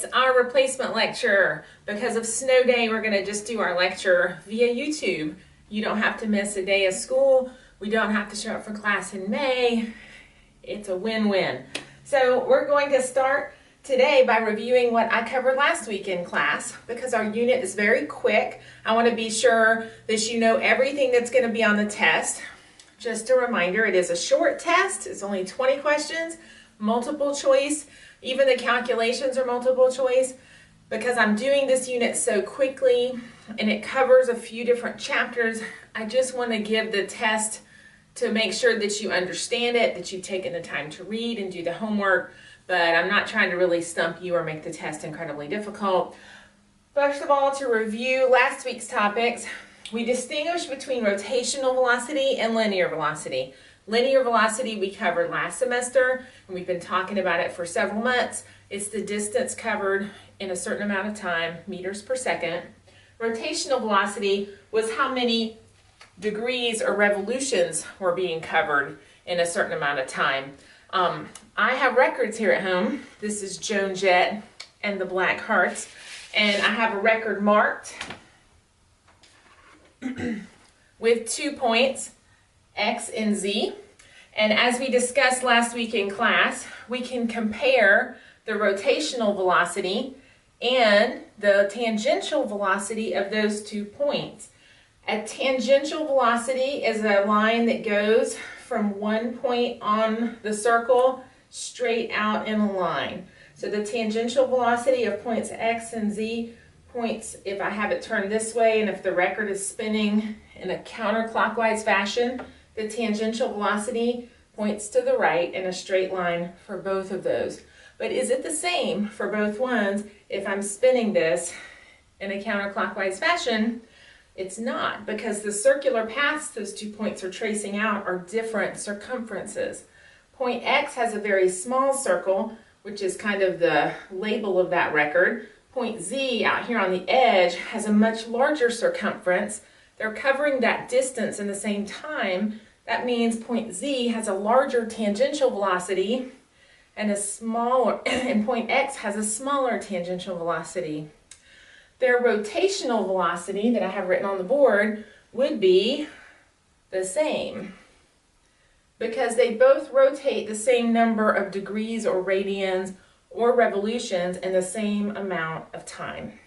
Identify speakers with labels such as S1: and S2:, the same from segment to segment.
S1: It's our replacement lecture. Because of snow day, we're going to just do our lecture via YouTube. You don't have to miss a day of school. We don't have to show up for class in May. It's a win-win. So we're going to start today by reviewing what I covered last week in class. Because our unit is very quick, I want to be sure that you know everything that's going to be on the test. Just a reminder, it is a short test. It's only 20 questions, multiple choice. Even the calculations are multiple choice. Because I'm doing this unit so quickly and it covers a few different chapters, I just want to give the test to make sure that you understand it, that you've taken the time to read and do the homework, but I'm not trying to really stump you or make the test incredibly difficult. First of all, to review last week's topics, we distinguished between rotational velocity and linear velocity. Linear velocity we covered last semester, and we've been talking about it for several months. It's the distance covered in a certain amount of time, meters per second. Rotational velocity was how many degrees or revolutions were being covered in a certain amount of time. I have records here at home. This is Joan Jett and the Black Hearts, and I have a record marked with 2 points, X and Z. And as we discussed last week in class, we can compare the rotational velocity and the tangential velocity of those 2 points. A tangential velocity is a line that goes from one point on the circle straight out in a line. So the tangential velocity of points X and Z points, if I have it turned this way and if the record is spinning in a counterclockwise fashion, the tangential velocity points to the right in a straight line for both of those. But is it the same for both ones if I'm spinning this in a counterclockwise fashion? It's not, because the circular paths those 2 points are tracing out are different circumferences. Point X has a very small circle, which is kind of the label of that record. Point Z out here on the edge has a much larger circumference. They're covering that distance in the same time. That means point Z has a larger tangential velocity and and point X has a smaller tangential velocity. Their rotational velocity that I have written on the board would be the same because they both rotate the same number of degrees or radians or revolutions in the same amount of time.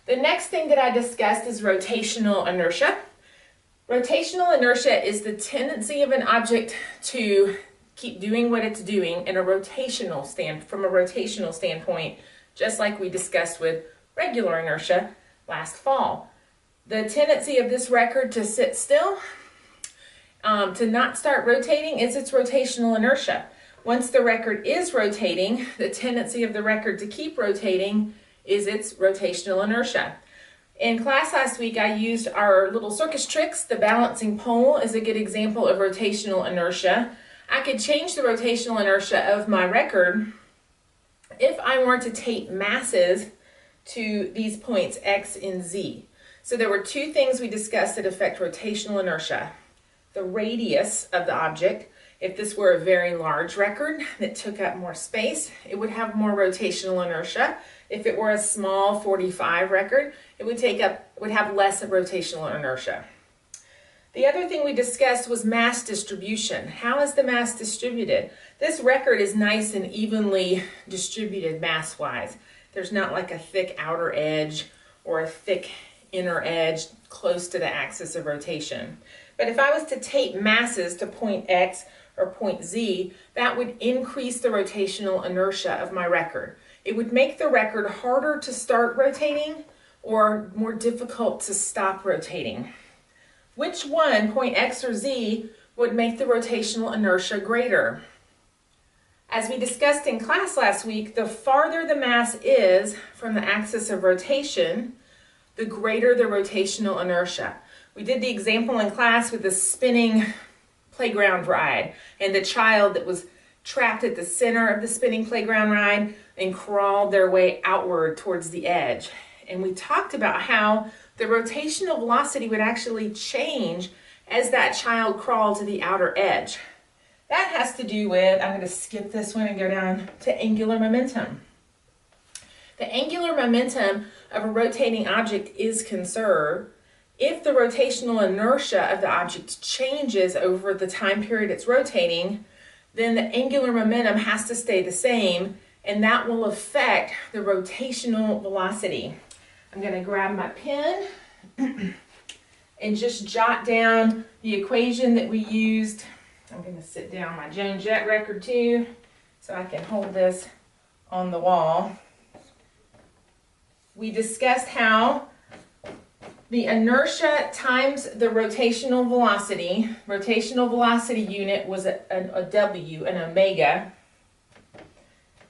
S1: The next thing that I discussed is rotational inertia. Rotational inertia is the tendency of an object to keep doing what it's doing in a from a rotational standpoint, just like we discussed with regular inertia last fall. The tendency of this record to sit still, to not start rotating, is its rotational inertia. Once the record is rotating, the tendency of the record to keep rotating is its rotational inertia. In class last week, I used our little circus tricks. The balancing pole is a good example of rotational inertia. I could change the rotational inertia of my record if I were to tape masses to these points X and Z. So there were 2 things we discussed that affect rotational inertia. The radius of the object. If this were a very large record that took up more space, it would have more rotational inertia. If it were a small 45 record, it would have less of rotational inertia. The other thing we discussed was mass distribution. How is the mass distributed? This record is nice and evenly distributed mass-wise. There's not like a thick outer edge or a thick inner edge close to the axis of rotation. But if I was to tape masses to point X or point Z, that would increase the rotational inertia of my record. It would make the record harder to start rotating or more difficult to stop rotating. Which one, point X or Z, would make the rotational inertia greater? As we discussed in class last week, the farther the mass is from the axis of rotation, the greater the rotational inertia. We did the example in class with the spinning playground ride and the child that was trapped at the center of the spinning playground ride and crawled their way outward towards the edge. And we talked about how the rotational velocity would actually change as that child crawled to the outer edge. That has to do with, I'm going to skip this one and go down to angular momentum. The angular momentum of a rotating object is conserved if the rotational inertia of the object changes over the time period it's rotating. Then the angular momentum has to stay the same, and that will affect the rotational velocity. I'm going to grab my pen and just jot down the equation that we used. I'm going to sit down my Jones Jet record too, so I can hold this on the wall. We discussed how the inertia times the rotational velocity unit was a W, an omega.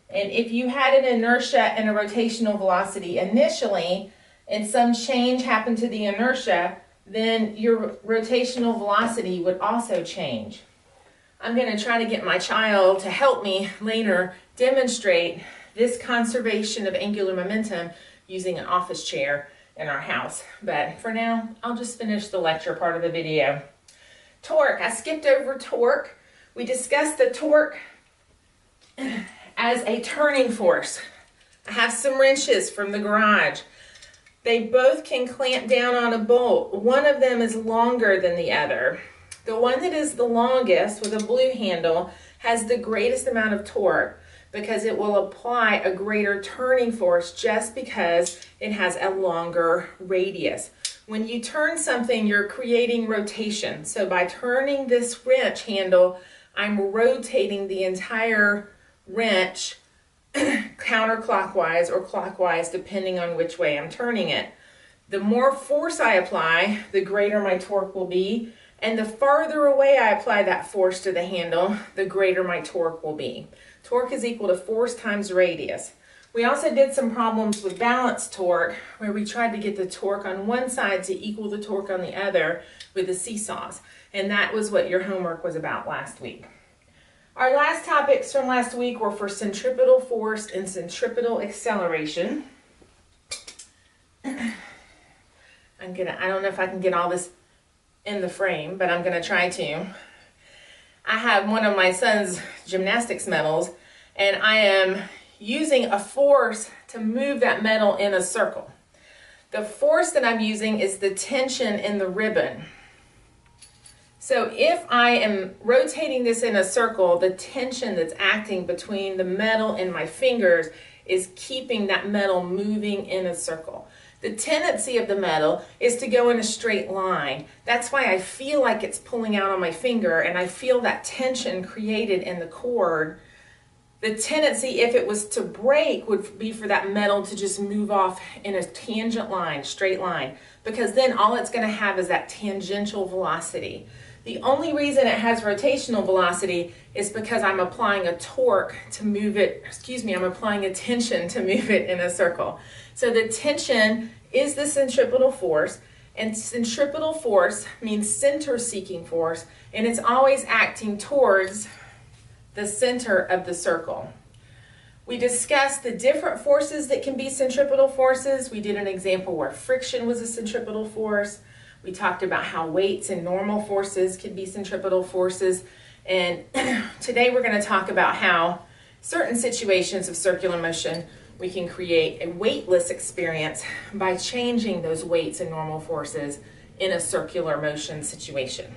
S1: And if you had an inertia and a rotational velocity initially, and some change happened to the inertia, then your rotational velocity would also change. I'm going to try to get my child to help me later demonstrate this conservation of angular momentum using an office chair in our house. But for now, I'll just finish the lecture part of the video. Torque. I skipped over torque. We discussed the torque as a turning force. I have some wrenches from the garage. They both can clamp down on a bolt. One of them is longer than the other. The one that is the longest with a blue handle has the greatest amount of torque because it will apply a greater turning force just because it has a longer radius. When you turn something, you're creating rotation. So by turning this wrench handle, I'm rotating the entire wrench counterclockwise or clockwise depending on which way I'm turning it. The more force I apply, the greater my torque will be, and the farther away I apply that force to the handle, the greater my torque will be. Torque is equal to force times radius. We also did some problems with balance torque where we tried to get the torque on one side to equal the torque on the other with the seesaws, and that was what your homework was about last week. Our last topics from last week were for centripetal force and centripetal acceleration. I don't know if I can get all this in the frame, but I'm going to try to. I have one of my son's gymnastics medals, and I am using a force to move that medal in a circle. The force that I'm using is the tension in the ribbon. So if I am rotating this in a circle, the tension that's acting between the metal and my fingers is keeping that metal moving in a circle. The tendency of the metal is to go in a straight line. That's why I feel like it's pulling out on my finger, and I feel that tension created in the cord. The tendency, if it was to break, would be for that metal to just move off in a tangent line, straight line, because then all it's going to have is that tangential velocity. The only reason it has rotational velocity is because I'm applying a torque to move it, I'm applying a tension to move it in a circle. So the tension is the centripetal force, and centripetal force means center-seeking force, and it's always acting towards the center of the circle. We discussed the different forces that can be centripetal forces. We did an example where friction was a centripetal force. We talked about how weights and normal forces could be centripetal forces. And today we're going to talk about how certain situations of circular motion we can create a weightless experience by changing those weights and normal forces in a circular motion situation.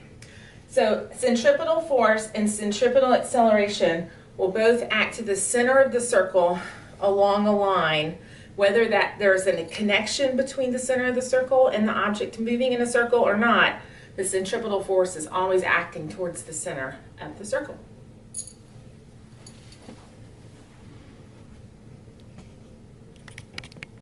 S1: So centripetal force and centripetal acceleration will both act to the center of the circle along a line, whether that there's a connection between the center of the circle and the object moving in a circle or not. The centripetal force is always acting towards the center of the circle.